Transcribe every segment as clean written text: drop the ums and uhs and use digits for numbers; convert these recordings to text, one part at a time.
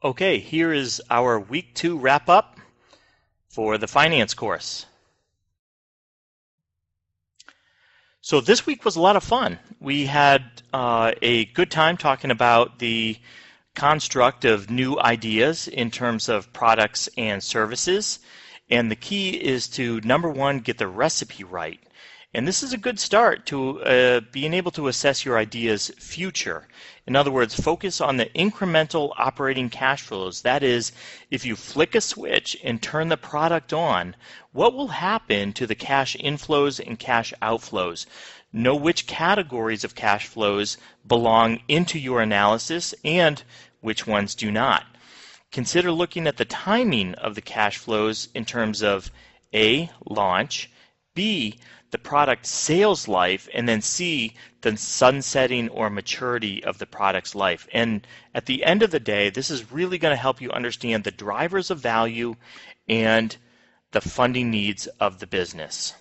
Okay, here is our week 2 wrap up for the finance course. So this week was a lot of fun. We had a good time talking about the construct of new ideas in terms of products and services. And the key is to, number one, get the recipe right. And this is a good start to being able to assess your idea's future. In other words, focus on the incremental operating cash flows. That is, if you flick a switch and turn the product on, what will happen to the cash inflows and cash outflows? Know which categories of cash flows belong into your analysis and which ones do not. Consider looking at the timing of the cash flows in terms of A, launch, B, the product sales life, and then C, the sunsetting or maturity of the product's life. And at the end of the day, this is really going to help you understand the drivers of value and the funding needs of the business.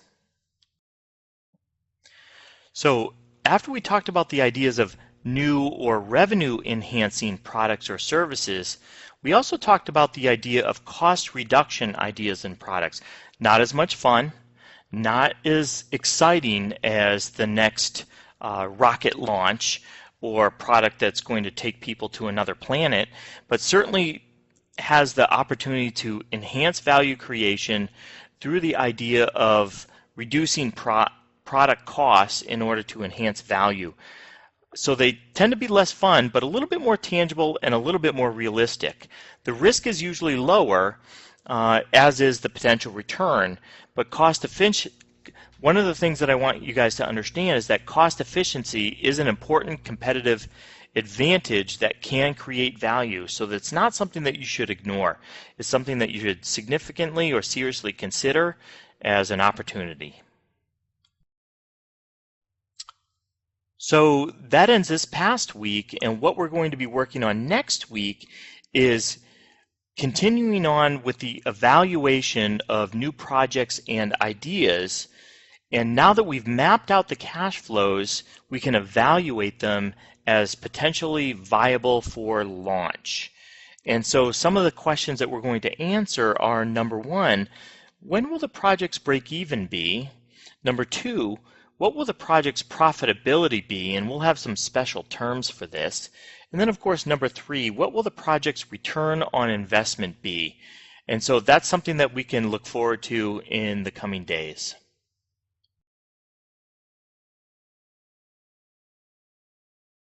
So after we talked about the ideas of new or revenue enhancing products or services, we also talked about the idea of cost reduction ideas and products. Not as much fun, not as exciting as the next rocket launch or product that's going to take people to another planet, but certainly has the opportunity to enhance value creation through the idea of reducing product costs in order to enhance value. So they tend to be less fun, but a little bit more tangible and a little bit more realistic. The risk is usually lower, as is the potential return, but cost efficiency. One of the things that I want you guys to understand is that cost efficiency is an important competitive advantage that can create value. So that's not something that you should ignore. It's something that you should significantly or seriously consider as an opportunity. So that ends this past week, and what we're going to be working on next week is continuing on with the evaluation of new projects and ideas. And now that we've mapped out the cash flows, we can evaluate them as potentially viable for launch. And so some of the questions that we're going to answer are, number one, when will the project's break even be? Number two, what will the project's profitability be? And we'll have some special terms for this. And then, of course, number three, what will the project's return on investment be? And so that's something that we can look forward to in the coming days.